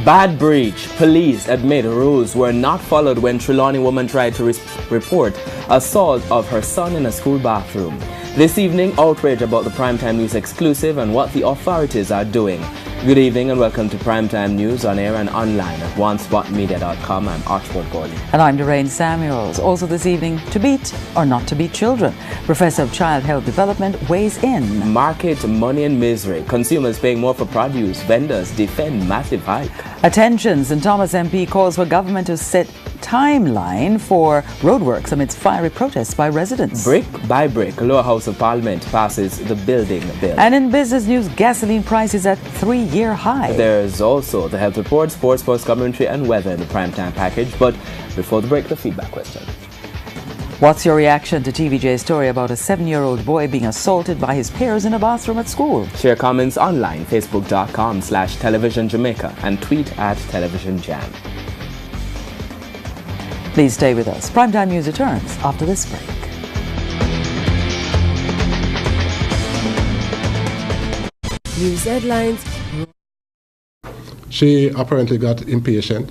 Bad breach. Police admit rules were not followed when Trelawney woman tried to report assault of her son in a school bathroom. This evening, outrage about the Primetime News exclusive and what the authorities are doing. Good evening and welcome to Primetime News on air and online at onespotmedia.com. I'm Archibald Gordon. And I'm Doreen Samuels. Also this evening, to beat or not to beat children. Professor of Child Health Development weighs in. Market, money and misery. Consumers paying more for produce. Vendors defend massive hike. Attention, St. Thomas MP calls for government to set timeline for roadworks amidst fiery protests by residents. Brick by brick, Lower House of Parliament passes the building bill. And in business news, gasoline prices at 3-year high. There's also the health report, sports post commentary and weather in the primetime package. But before the break, the feedback question. What's your reaction to TVJ's story about a 7-year-old boy being assaulted by his peers in a bathroom at school? Share comments online, facebook.com/Television Jamaica and tweet at Television Jam. Please stay with us. Primetime News returns after this break. News headlines. She apparently got impatient,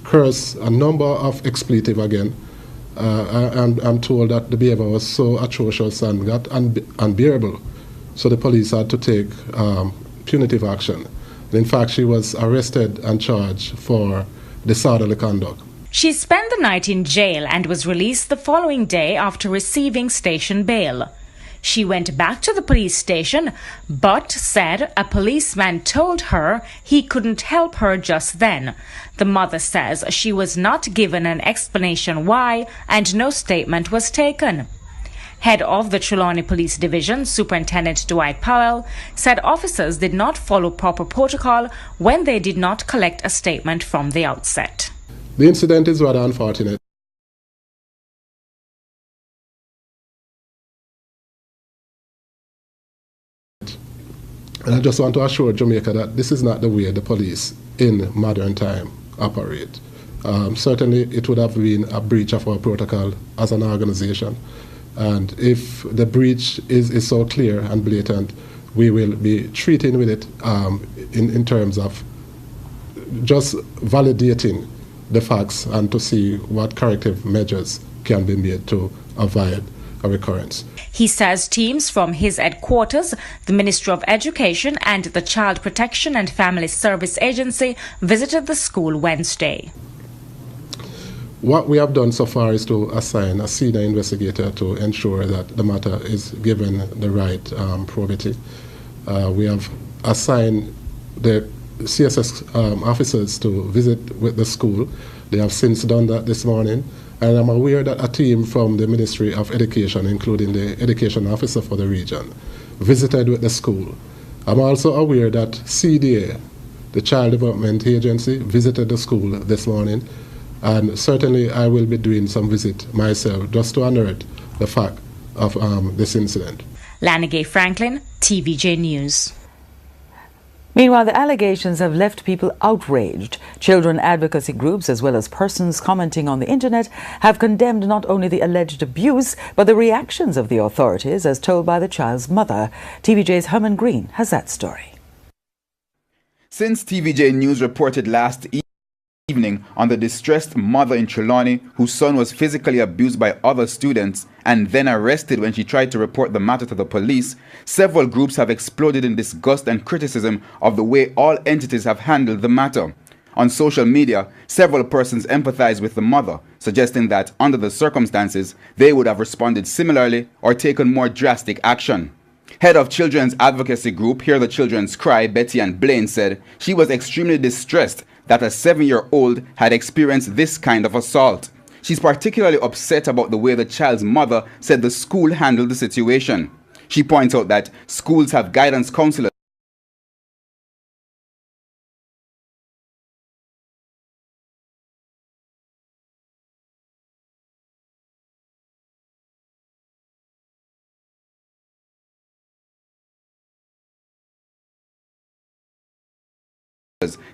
cursed a number of expletive again, and I'm told that the behavior was so atrocious and got unbearable. So the police had to take punitive action. And in fact, she was arrested and charged for disorderly conduct. She spent the night in jail and was released the following day after receiving station bail. She went back to the police station, but said a policeman told her he couldn't help her just then. The mother says she was not given an explanation why and no statement was taken. Head of the Trelawney Police Division, Superintendent Dwight Powell, said officers did not follow proper protocol when they did not collect a statement from the outset. The incident is rather unfortunate. And I just want to assure Jamaica that this is not the way the police in modern time operate. Certainly it would have been a breach of our protocol as an organization. And if the breach is so clear and blatant, we will be treating with it in terms of just validating the facts and to see what corrective measures can be made to avoid a recurrence. He says teams from his headquarters, the Ministry of Education and the Child Protection and Family Service Agency visited the school Wednesday. What we have done so far is to assign a senior investigator to ensure that the matter is given the right probity. We have assigned the CSS officers to visit with the school. They have since done that this morning. And I'm aware that a team from the Ministry of Education, including the education officer for the region, visited with the school. I'm also aware that CDA, the Child Development Agency, visited the school this morning. And certainly I will be doing some visit myself just to unearth the fact of this incident. Lanigay Franklin, TVJ News. Meanwhile, the allegations have left people outraged. Children advocacy groups, as well as persons commenting on the internet, have condemned not only the alleged abuse, but the reactions of the authorities, as told by the child's mother. TVJ's Herman Green has that story. Since TVJ News reported last evening on the distressed mother in Trelawney whose son was physically abused by other students and then arrested when she tried to report the matter to the police, several groups have exploded in disgust and criticism of the way all entities have handled the matter. On social media, several persons empathize with the mother, suggesting that under the circumstances, they would have responded similarly or taken more drastic action. Head of Children's Advocacy Group, Hear the Children's Cry, Betty Ann Blaine, said she was extremely distressed that a 7-year-old had experienced this kind of assault. She's particularly upset about the way the child's mother said the school handled the situation. She points out that schools have guidance counselors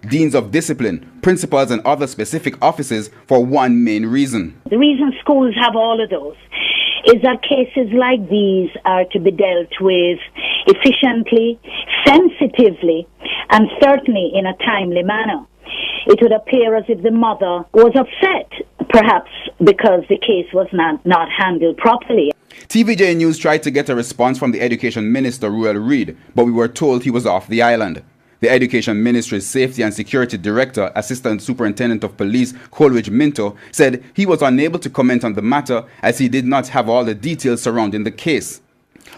deans of discipline, principals and other specific offices for one main reason. The reason schools have all of those is that cases like these are to be dealt with efficiently, sensitively, and certainly in a timely manner. it would appear as if the mother was upset, perhaps because the case was not handled properly. TVJ News tried to get a response from the Education Minister, Ruel Reid, but we were told he was off the island. The Education Ministry's Safety and Security Director, Assistant Superintendent of Police Coleridge Minto, said he was unable to comment on the matter as he did not have all the details surrounding the case.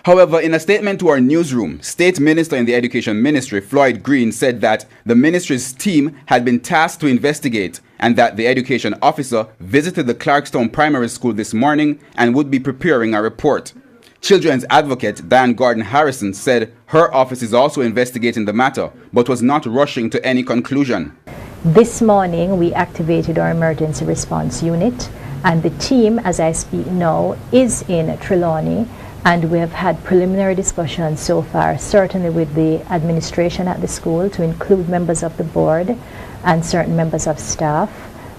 However, in a statement to our newsroom, State Minister in the Education Ministry, Floyd Green, said that the ministry's team had been tasked to investigate and that the education officer visited the Clarkstown Primary School this morning and would be preparing a report. Children's advocate Diane Gordon Harrison said her office is also investigating the matter, but was not rushing to any conclusion. This morning, we activated our emergency response unit, and the team, as I speak now, is in Trelawney. And we have had preliminary discussions so far, certainly with the administration at the school, to include members of the board and certain members of staff.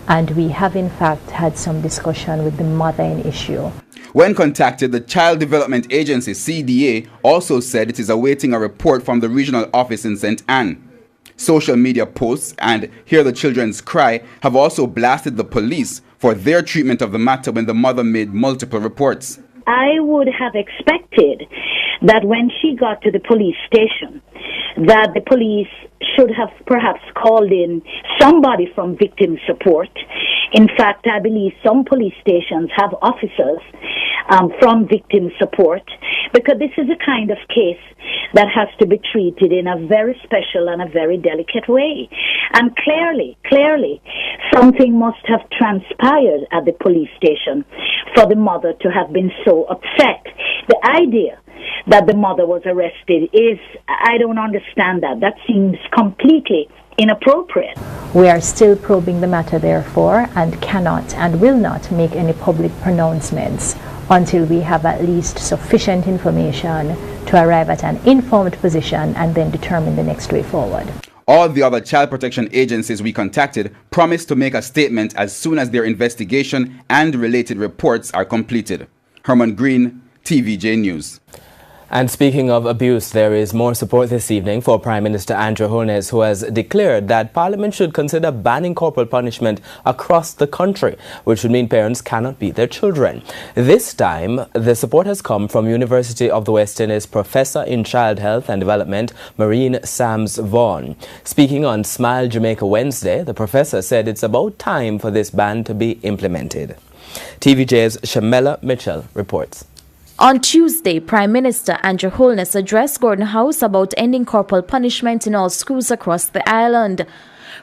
And we have in fact had some discussion with the mother in issue. When contacted, the Child Development Agency, CDA, also said it is awaiting a report from the regional office in St. Anne. Social media posts and Hear the Children's Cry have also blasted the police for their treatment of the matter when the mother made multiple reports. I would have expected that when she got to the police station, that the police should have perhaps called in somebody from victim support. In fact, I believe some police stations have officers from victim support, because this is a kind of case that has to be treated in a very special and a very delicate way. And clearly, something must have transpired at the police station for the mother to have been so upset. The idea that the mother was arrested is, I don't understand that. That seems completely inappropriate. We are still probing the matter, therefore, and cannot and will not make any public pronouncements until we have at least sufficient information to arrive at an informed position and then determine the next way forward. All the other child protection agencies we contacted promised to make a statement as soon as their investigation and related reports are completed. Herman Green, TVJ News. And speaking of abuse, there is more support this evening for Prime Minister Andrew Holness, who has declared that Parliament should consider banning corporal punishment across the country, which would mean parents cannot beat their children. This time, the support has come from University of the West Indies Professor in Child Health and Development, Maureen Sams Vaughan. Speaking on Smile Jamaica Wednesday, the professor said it's about time for this ban to be implemented. TVJ's Shamela Mitchell reports. On Tuesday, Prime Minister Andrew Holness addressed Gordon House about ending corporal punishment in all schools across the island.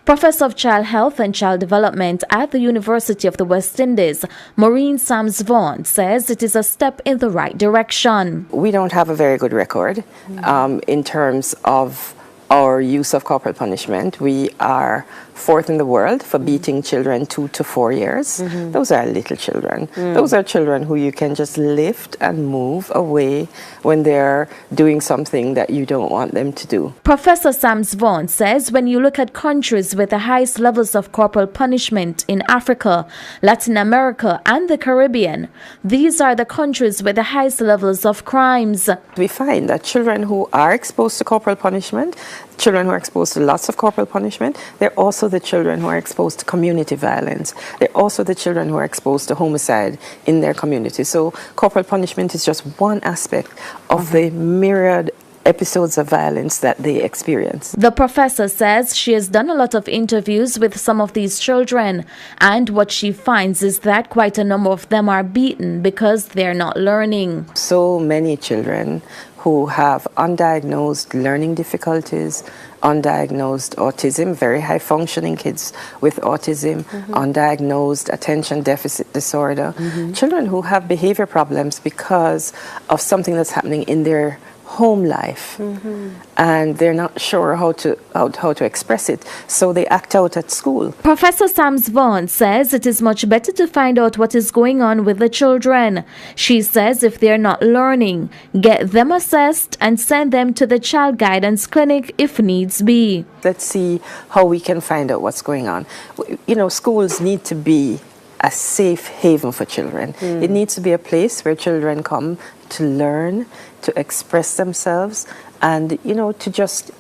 Professor of Child Health and Child Development at the University of the West Indies, Maureen Sams Vaughan, says it is a step in the right direction. We don't have a very good record in terms of our use of corporal punishment. We are fourth in the world for beating children 2 to 4 years. Those are little children. Those are children who you can just lift and move away when they're doing something that you don't want them to do. Professor Sams Vaughan says when you look at countries with the highest levels of corporal punishment in Africa, Latin America and the Caribbean, these are the countries with the highest levels of crimes. We find that children who are exposed to corporal punishment, children who are exposed to lots of corporal punishment, they're also the children who are exposed to community violence. They're also the children who are exposed to homicide in their community. So corporal punishment is just one aspect of the myriad episodes of violence that they experience. The professor says she has done a lot of interviews with some of these children, and what she finds is that quite a number of them are beaten because they're not learning. So many children who have undiagnosed learning difficulties, undiagnosed autism, very high functioning kids with autism, undiagnosed attention deficit disorder, children who have behavior problems because of something that's happening in their home life, and they're not sure how to express it, so they act out at school. Professor Sams Vaughan says it is much better to find out what is going on with the children. She says if they're not learning, get them assessed and send them to the child guidance clinic if needs be. Let's see how we can find out what's going on. You know, schools need to be a safe haven for children. It needs to be a place where children come to learn, to express themselves, and, you know, to just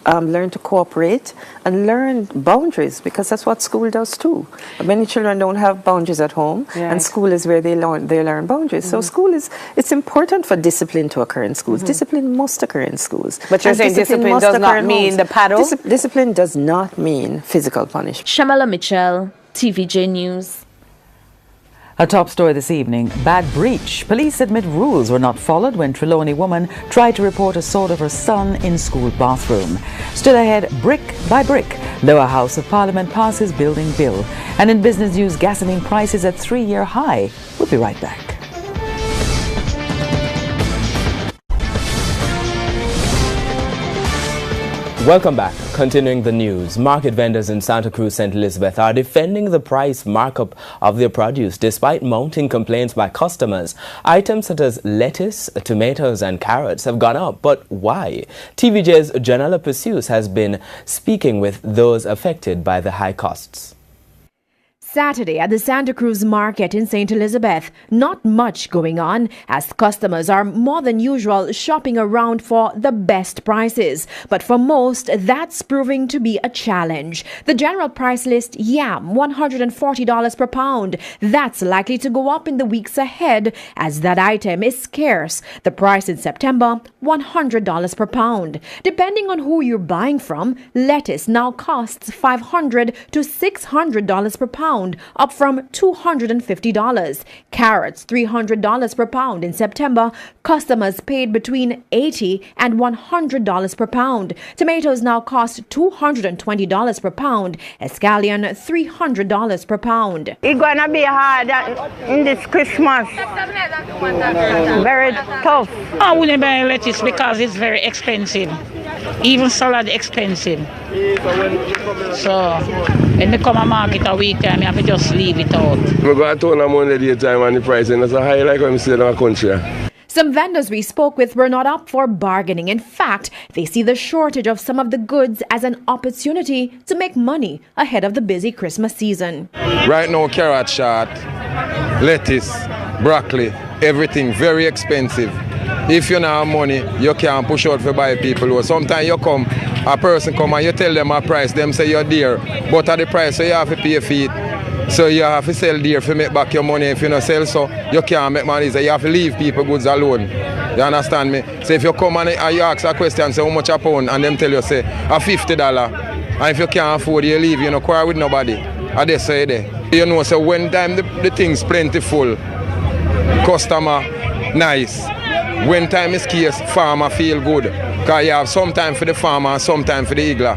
learn to cooperate and learn boundaries, because that's what school does too. Many children don't have boundaries at home, and school is where they learn boundaries. So school it's important for discipline to occur in schools. Discipline must occur in schools. But you're saying discipline does not mean the paddle? Discipline does not mean physical punishment. Shamala Mitchell, TVJ News. A top story this evening, bad breach. Police admit rules were not followed when Trelawney woman tried to report assault of her son in school bathroom. Stood ahead brick by brick. Lower House of Parliament passes building bill. And in business news, gasoline prices at 3-year high. We'll be right back. Welcome back. Continuing the news, market vendors in Santa Cruz, St. Elizabeth are defending the price markup of their produce despite mounting complaints by customers. Items such as lettuce, tomatoes and carrots have gone up. But why? TVJ's Janella Pursues has been speaking with those affected by the high costs. Saturday at the Santa Cruz market in St. Elizabeth, not much going on as customers are more than usual shopping around for the best prices. But for most, that's proving to be a challenge. The general price list, yam, $140 per pound. That's likely to go up in the weeks ahead as that item is scarce. The price in September, $100 per pound. Depending on who you're buying from, lettuce now costs $500 to $600 per pound, up from $250. Carrots, $300 per pound. In September, customers paid between $80 and $100 per pound. Tomatoes now cost $220 per pound. Escallion, $300 per pound. It's gonna be hard in this Christmas. Very tough. I wouldn't buy lettuce because it's very expensive. Even salad expensive. So when they come a market a week time, you have to just leave it out. We go to town on Monday daytime and the price is so high like when we see in our country. Some vendors we spoke with were not up for bargaining. In fact, they see the shortage of some of the goods as an opportunity to make money ahead of the busy Christmas season. Right now, carrot short, lettuce, broccoli, everything very expensive. If you don't have money, you can't push out for buy people. Sometimes a person come and you tell them a price, them say you're dear, but at the price so you have to pay for it. So you have to sell dear to make back your money. If you don't sell so, you can't make money. So you have to leave people goods alone. You understand me? So if you come and you ask a question, say how much a pound, and them tell you say a $50. And if you can't afford it, you leave, you don't quarrel with nobody. And they say there. You know, so when time the thing's plentiful, customer nice. When time is scarce, farmer feel good. Because you have some time for the farmer and some time for the eagler.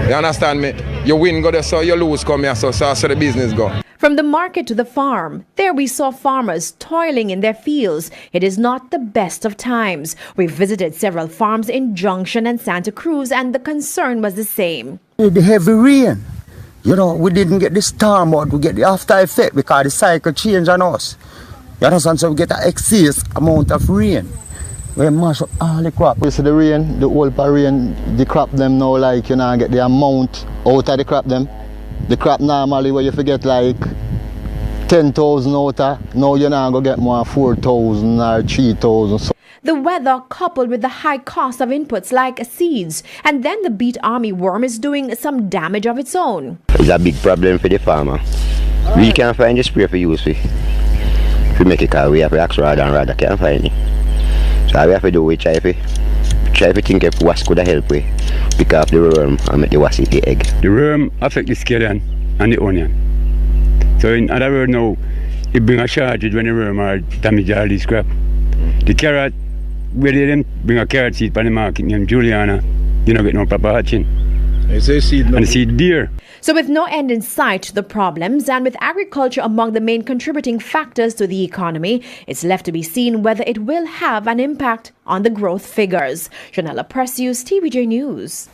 You understand me? You win go there, so you lose come here, so the business go. From the market to the farm, there we saw farmers toiling in their fields. It is not the best of times. We visited several farms in Junction and Santa Cruz, and the concern was the same. The heavy rain. You know, we didn't get the storm, but we get the after effect because the cycle changed on us. You understand? So we get an excess amount of rain. We mash up all the crop. You see the rain, the whole rain, the crop them now like you know get the amount out of the crop them. The crop normally where you forget like 10,000 out of, now you're not going to get more 4,000 or 3,000. So the weather coupled with the high cost of inputs like seeds, and then the beet army worm is doing some damage of its own. It's a big problem for the farmer. We can't find the spray for use with. We make it because we have to ask rather and rather can't find it. So we have to do we try to think if what could help we pick up the worm and make the wash eat the egg. The worm affect the scallion and the onion. So in other words now, it bring a shortage when the worm are damage all this crop. The carrot, where they then bring a carrot seed from the market named Juliana, you don't get no proper hatching. And the seed dear. So with no end in sight to the problems and with agriculture among the main contributing factors to the economy, it's left to be seen whether it will have an impact on the growth figures. Janella Precious, TVJ News.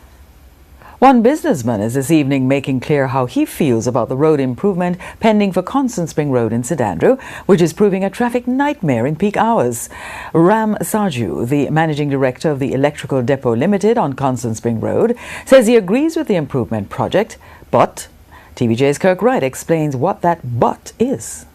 One businessman is this evening making clear how he feels about the road improvement pending for Constant Spring Road in St Andrew, which is proving a traffic nightmare in peak hours. Ram Sarju, the managing director of the Electrical Depot Limited on Constant Spring Road, says he agrees with the improvement project, but TVJ's Kirk Wright explains what that but is.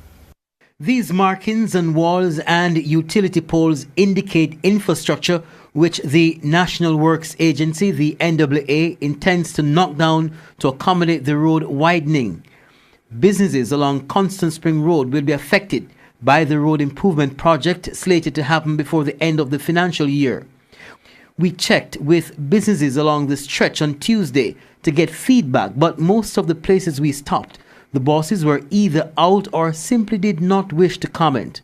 These markings on walls and utility poles indicate infrastructure which the National Works Agency, the NAA, intends to knock down to accommodate the road widening. Businesses along Constant Spring Road will be affected by the road improvement project slated to happen before the end of the financial year. We checked with businesses along the stretch on Tuesday to get feedback, but most of the places we stopped, the bosses were either out or simply did not wish to comment.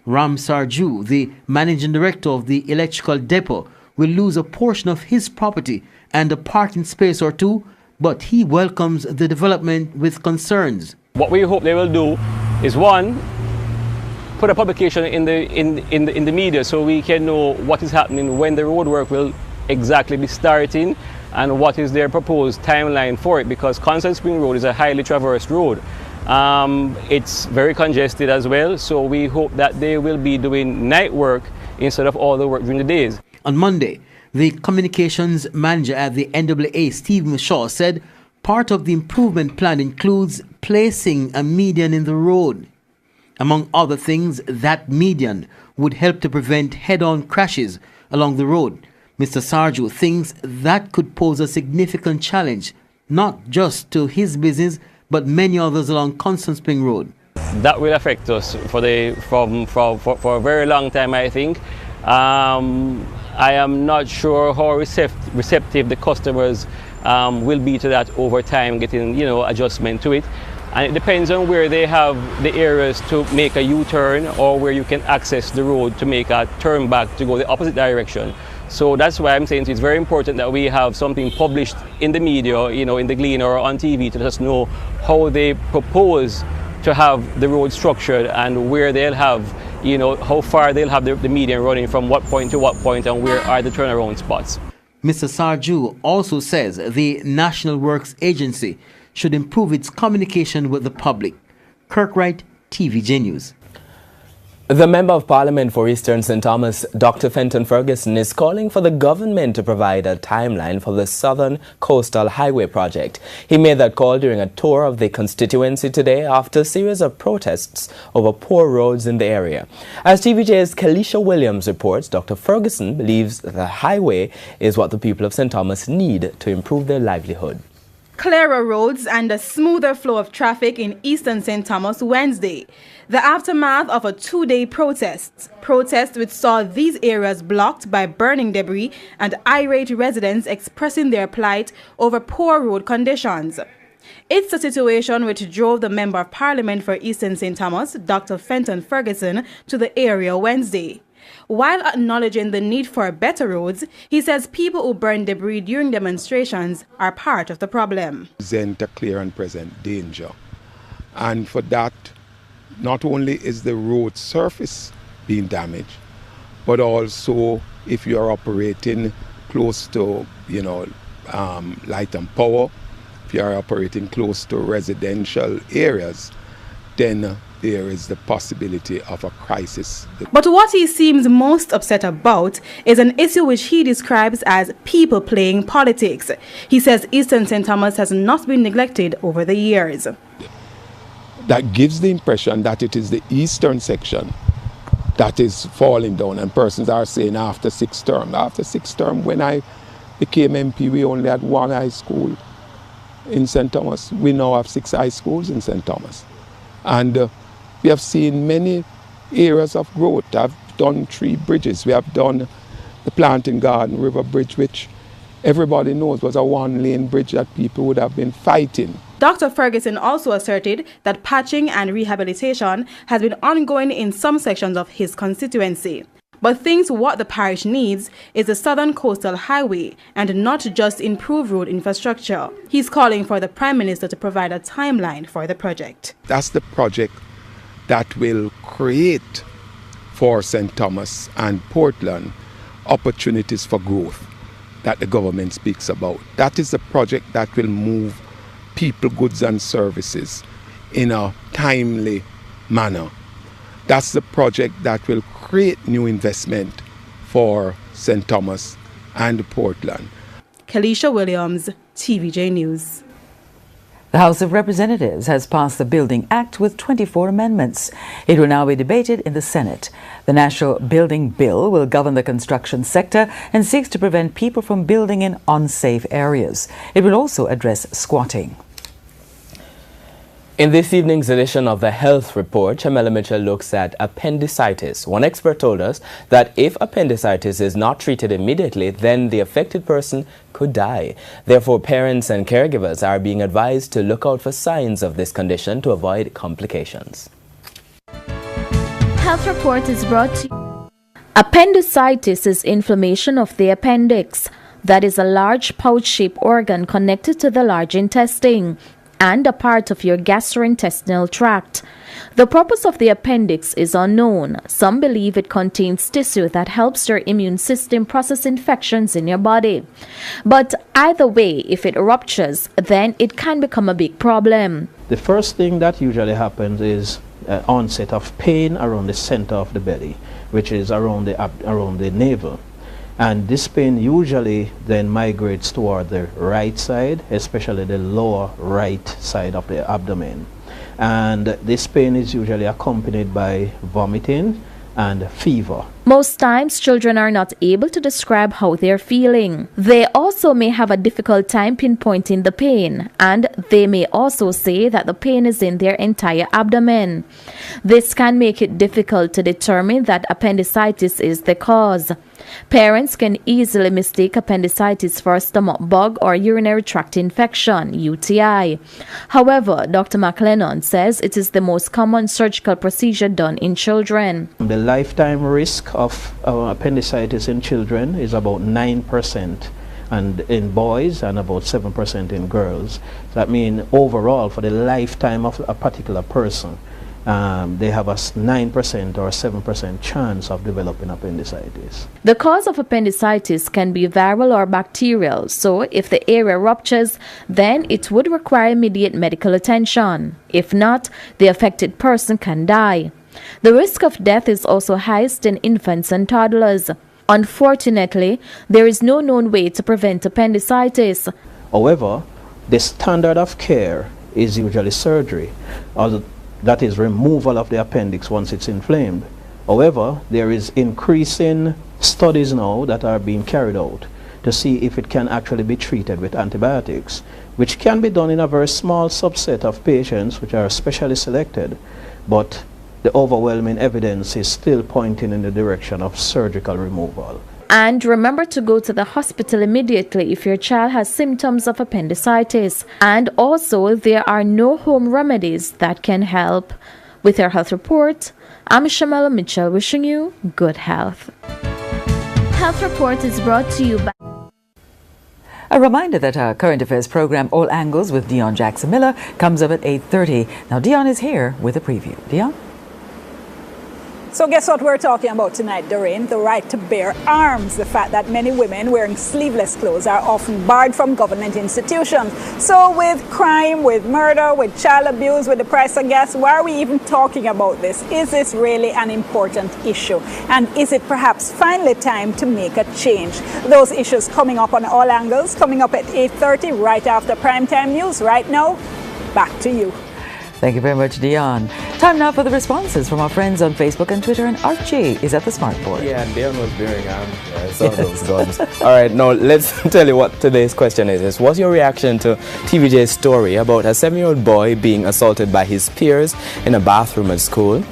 Ram Sarju, the managing director of the electrical depot, will lose a portion of his property and a parking space or two, but he welcomes the development with concerns. What we hope they will do is, one, put a publication in the media so we can know what is happening, when the road work will exactly be starting, and what is their proposed timeline for it, because Constant Spring Road is a highly traversed road. It's very congested as well, so we hope that they will be doing night work instead of all the work during the days. On Monday, the communications manager at the NAA, Steve Shaw, said part of the improvement plan includes placing a median in the road. Among other things, that median would help to prevent head-on crashes along the road. Mr. Sarju thinks that could pose a significant challenge, not just to his business, but many others along Constant Spring Road. That will affect us for a very long time, I think. I am not sure how receptive the customers will be to that over time, getting adjustment to it. And it depends on where they have the areas to make a U-turn or where you can access the road to make a turn back to go the opposite direction. So that's why I'm saying it's very important that we have something published in the media, in the Gleaner or on TV, to let us know how they propose to have the road structured and where they'll have, how far they'll have the median running from what point to what point and where are the turnaround spots. Mr. Sarju also says the National Works Agency should improve its communication with the public. Kirk Wright, TVJ News. The Member of Parliament for Eastern St. Thomas, Dr. Fenton Ferguson, is calling for the government to provide a timeline for the Southern Coastal Highway project. He made that call during a tour of the constituency today after a series of protests over poor roads in the area. As TVJ's Kalisha Williams reports, Dr. Ferguson believes the highway is what the people of St. Thomas need to improve their livelihood. Clearer roads and a smoother flow of traffic in Eastern St. Thomas Wednesday. The aftermath of a two-day protest which saw these areas blocked by burning debris and irate residents expressing their plight over poor road conditions. It's a situation which drove the Member of Parliament for Eastern St. Thomas, Dr. Fenton Ferguson, to the area Wednesday. While acknowledging the need for better roads, he says people who burn debris during demonstrations are part of the problem. Present a clear and present danger. And for that, not only is the road surface being damaged, but also if you are operating close to, light and power, if you are operating close to residential areas, then there is the possibility of a crisis. But what he seems most upset about is an issue which he describes as people playing politics. He says Eastern St. Thomas has not been neglected over the years. That gives the impression that it is the eastern section that is falling down, and persons are saying after 6 term. After 6 term, when I became MP, we only had 1 high school in St. Thomas. We now have 6 high schools in St. Thomas. And we have seen many areas of growth. I've done 3 bridges. We have done the Planting Garden River Bridge, which everybody knows was a 1-lane bridge that people would have been fighting. Dr. Ferguson also asserted that patching and rehabilitation has been ongoing in some sections of his constituency, but thinks what the parish needs is the Southern Coastal Highway and not just improved road infrastructure. He's calling for the Prime Minister to provide a timeline for the project. That's the project that will create for St. Thomas and Portland opportunities for growth that the government speaks about. That is the project that will move people, goods and services in a timely manner. That's the project that will create new investment for St. Thomas and Portland. Kalisha Williams, TVJ News. The House of Representatives has passed the Building Act with 24 amendments. It will now be debated in the Senate. The National Building Bill will govern the construction sector and seeks to prevent people from building in unsafe areas. It will also address squatting. In this evening's edition of the Health Report, Chamela Mitchell looks at appendicitis. One expert told us that if appendicitis is not treated immediately, then the affected person could die. Therefore, parents and caregivers are being advised to look out for signs of this condition to avoid complications. Health Report is brought to you. Appendicitis is inflammation of the appendix. That is a large pouch-shaped organ connected to the large intestine and a part of your gastrointestinal tract. The purpose of the appendix is unknown. Some believe it contains tissue that helps your immune system process infections in your body. But either way, if it ruptures, then it can become a big problem. The first thing that usually happens is onset of pain around the center of the belly, which is around the navel. And this pain usually then migrates toward the right side, especially the lower right side of the abdomen. And this pain is usually accompanied by vomiting and fever. Most times, children are not able to describe how they're feeling. They also may have a difficult time pinpointing the pain, and they may also say that the pain is in their entire abdomen. This can make it difficult to determine that appendicitis is the cause. Parents can easily mistake appendicitis for a stomach bug or urinary tract infection, UTI. However, Dr. McLennan says it is the most common surgical procedure done in children. The lifetime risk of appendicitis in children is about 9% and in boys and about 7% in girls. That means overall for the lifetime of a particular person, they have a 9% or 7% chance of developing appendicitis. The cause of appendicitis can be viral or bacterial, so if the area ruptures, then it would require immediate medical attention. If not, the affected person can die. The risk of death is also highest in infants and toddlers. Unfortunately, there is no known way to prevent appendicitis. However, the standard of care is usually surgery, that is removal of the appendix once it's inflamed. However, there is increasing studies now that are being carried out to see if it can actually be treated with antibiotics, which can be done in a very small subset of patients which are specially selected, but the overwhelming evidence is still pointing in the direction of surgical removal. And remember to go to the hospital immediately if your child has symptoms of appendicitis. And also, there are no home remedies that can help. With your health report, I'm Chamela Mitchell wishing you good health. Health Report is brought to you by... A reminder that our current affairs program, All Angles with Dion Jackson Miller, comes up at 8:30. Now, Dion is here with a preview. Dion? So guess what we're talking about tonight, Doreen? The right to bear arms. The fact that many women wearing sleeveless clothes are often barred from government institutions. So with crime, with murder, with child abuse, with the price of gas, why are we even talking about this? Is this really an important issue? And is it perhaps finally time to make a change? Those issues coming up on All Angles, coming up at 8:30 right after primetime news. Right now, back to you. Thank you very much, Dion. Time now for the responses from our friends on Facebook and Twitter, and Archie is at the smartboard. Yeah, Dion was bearing arms. I saw those guns. All right, now let's tell you what today's question is. What's your reaction to TVJ's story about a 7-year-old boy being assaulted by his peers in a bathroom at school?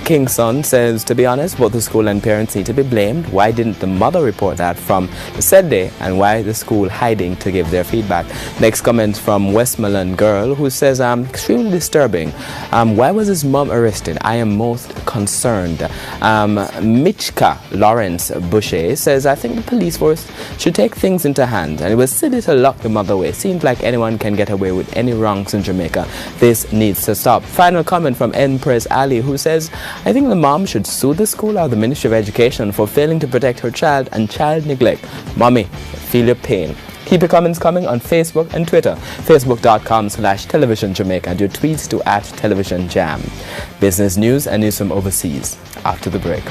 King's son says, to be honest, both the school and parents need to be blamed. Why didn't the mother report that from the said day, and why the school hiding to give their feedback? Next comment from Westmoreland girl who says, extremely disturbing. Why was his mom arrested? I am most concerned. Michka Lawrence Boucher says, I think the police force should take things into hand, and it was silly to lock the mother away. Seems like anyone can get away with any wrongs in Jamaica. This needs to stop. Final comment from Empress Ali, who says, I think the mom should sue the school or the Ministry of Education for failing to protect her child and child neglect. Mommy, feel your pain. Keep your comments coming on Facebook and Twitter. Facebook.com/Television Jamaica, and your tweets to @TelevisionJam. Business news and news from overseas after the break.